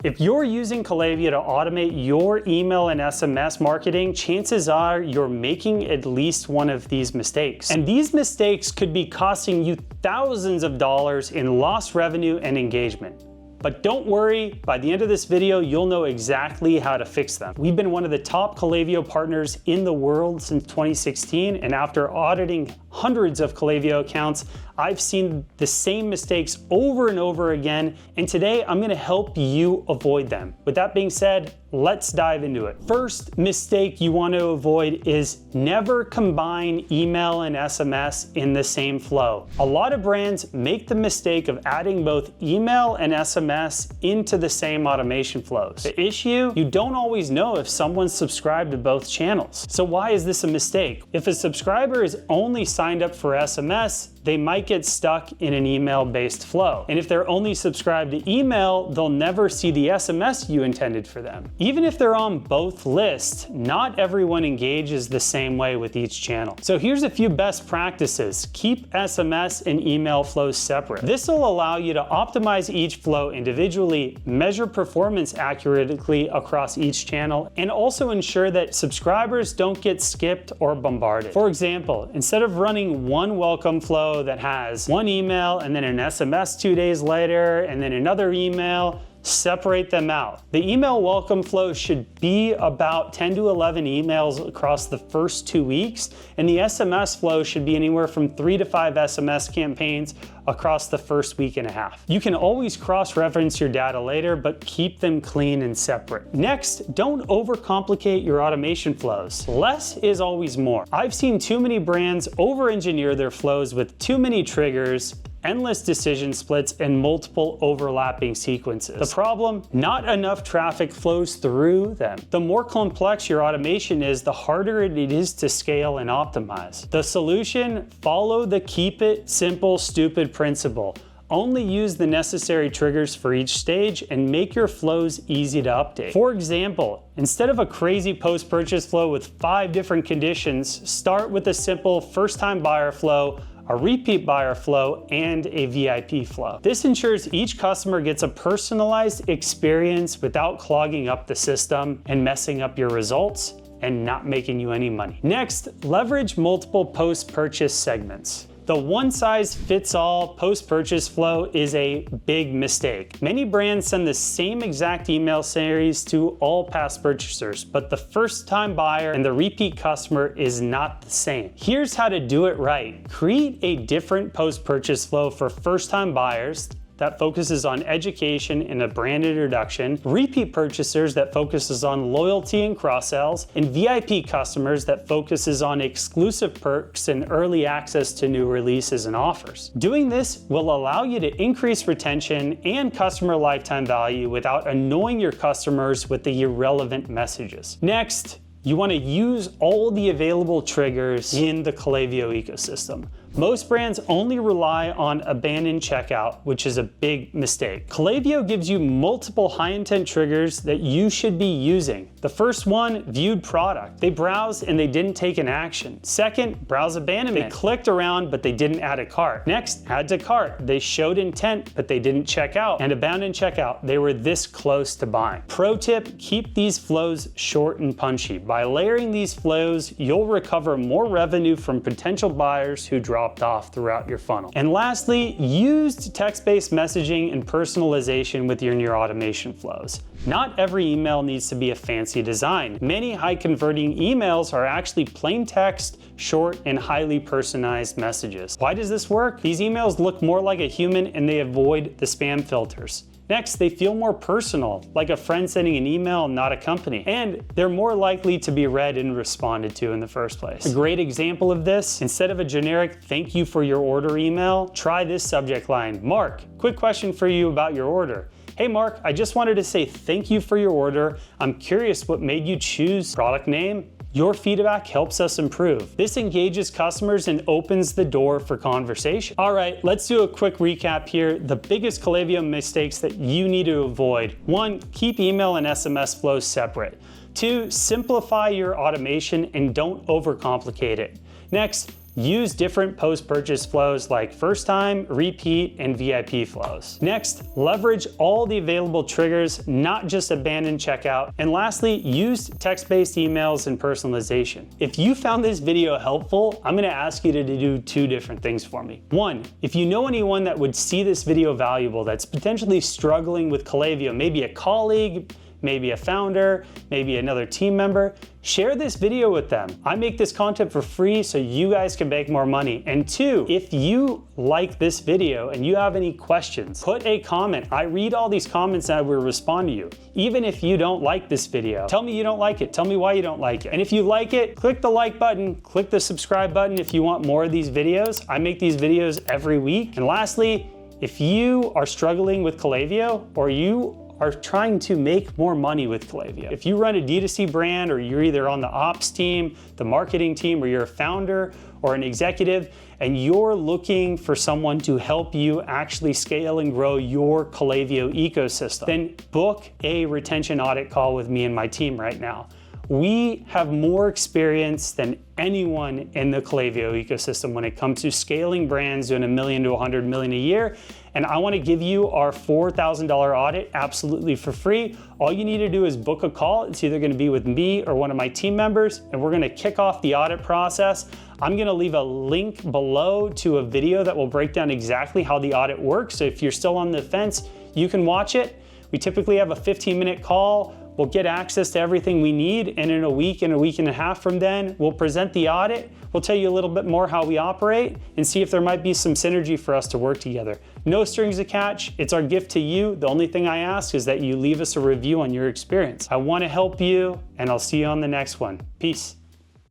If you're using Klaviyo to automate your email and SMS marketing, chances are you're making at least one of these mistakes. And these mistakes could be costing you thousands of dollars in lost revenue and engagement. But don't worry, by the end of this video, you'll know exactly how to fix them. We've been one of the top Klaviyo partners in the world since 2016, and after auditing hundreds of Klaviyo accounts, I've seen the same mistakes over and over again, and today I'm gonna help you avoid them. With that being said, let's dive into it. First mistake you want to avoid is never combine email and SMS in the same flow. A lot of brands make the mistake of adding both email and SMS into the same automation flows. The issue, you don't always know if someone's subscribed to both channels. So why is this a mistake? If a subscriber is only signed up for SMS, they might get stuck in an email-based flow. And if they're only subscribed to email, they'll never see the SMS you intended for them. Even if they're on both lists, not everyone engages the same way with each channel. So here's a few best practices. Keep SMS and email flows separate. This will allow you to optimize each flow individually, measure performance accurately across each channel, and also ensure that subscribers don't get skipped or bombarded. For example, instead of running one welcome flow that has one email and then an SMS 2 days later and then another email, separate them out. The email welcome flow should be about 10 to 11 emails across the first 2 weeks, and the SMS flow should be anywhere from 3 to 5 SMS campaigns across the first week and a half. You can always cross-reference your data later, but keep them clean and separate. Next, don't overcomplicate your automation flows. Less is always more. I've seen too many brands over-engineer their flows with too many triggers, endless decision splits, and multiple overlapping sequences. The problem, not enough traffic flows through them. The more complex your automation is, the harder it is to scale and optimize. The solution, follow the keep it simple, stupid principle. Only use the necessary triggers for each stage and make your flows easy to update. For example, instead of a crazy post-purchase flow with 5 different conditions, start with a simple first-time buyer flow, a repeat buyer flow, and a VIP flow. This ensures each customer gets a personalized experience without clogging up the system and messing up your results and not making you any money. Next, leverage multiple post-purchase segments. The one-size-fits-all post-purchase flow is a big mistake. Many brands send the same exact email series to all past purchasers, but the first-time buyer and the repeat customer is not the same. Here's how to do it right. Create a different post-purchase flow for first-time buyers that focuses on education and a brand introduction, repeat purchasers that focuses on loyalty and cross-sells, and VIP customers that focuses on exclusive perks and early access to new releases and offers. Doing this will allow you to increase retention and customer lifetime value without annoying your customers with the irrelevant messages. Next, you want to use all the available triggers in the Klaviyo ecosystem. Most brands only rely on abandoned checkout, which is a big mistake. Klaviyo gives you multiple high-intent triggers that you should be using. The first one, viewed product. They browsed and they didn't take an action. Second, browse abandonment. They clicked around, but they didn't add a cart. Next, add to cart. They showed intent, but they didn't check out. And abandoned checkout. They were this close to buying. Pro tip, keep these flows short and punchy. By layering these flows, you'll recover more revenue from potential buyers who dropped off throughout your funnel. And lastly, use text-based messaging and personalization within your automation flows. Not every email needs to be a fancy design. Many high-converting emails are actually plain text, short, and highly personalized messages. Why does this work? These emails look more like a human and they avoid the spam filters. Next, they feel more personal, like a friend sending an email, not a company. And they're more likely to be read and responded to in the first place. A great example of this, instead of a generic "thank you for your order" email, try this subject line. Mark, quick question for you about your order. Hey Mark, I just wanted to say thank you for your order. I'm curious what made you choose product name. Your feedback helps us improve. This engages customers and opens the door for conversation. All right, let's do a quick recap here. The biggest Klaviyo mistakes that you need to avoid. 1, keep email and SMS flows separate. 2, simplify your automation and don't overcomplicate it. Next, use different post-purchase flows like first time, repeat, and VIP flows. Next, leverage all the available triggers, not just abandon checkout. And lastly, use text-based emails and personalization. If you found this video helpful, I'm gonna ask you to do 2 different things for me. 1, if you know anyone that would see this video valuable, that's potentially struggling with Klaviyo, maybe a colleague, maybe a founder, maybe another team member, share this video with them. I make this content for free so you guys can make more money. And 2, if you like this video and you have any questions, put a comment. I read all these comments and I will respond to you. Even if you don't like this video, tell me you don't like it. Tell me why you don't like it. And if you like it, click the like button, click the subscribe button if you want more of these videos. I make these videos every week. And lastly, if you are struggling with Klaviyo or you are trying to make more money with Klaviyo. If you run a D2C brand or you're either on the ops team, the marketing team, or you're a founder or an executive, and you're looking for someone to help you actually scale and grow your Klaviyo ecosystem, then book a retention audit call with me and my team right now. We have more experience than anyone in the Klaviyo ecosystem when it comes to scaling brands doing $1 million to $100 million a year. And I want to give you our $4,000 audit absolutely for free. All you need to do is book a call. It's either going to be with me or one of my team members, and we're going to kick off the audit process. I'm going to leave a link below to a video that will break down exactly how the audit works. So if you're still on the fence, you can watch it. We typically have a 15-minute call. We'll get access to everything we need, and in a week and a half from then, we'll present the audit. We'll tell you a little bit more how we operate and see if there might be some synergy for us to work together. No strings attached. It's our gift to you. The only thing I ask is that you leave us a review on your experience. I want to help you, and I'll see you on the next one. Peace.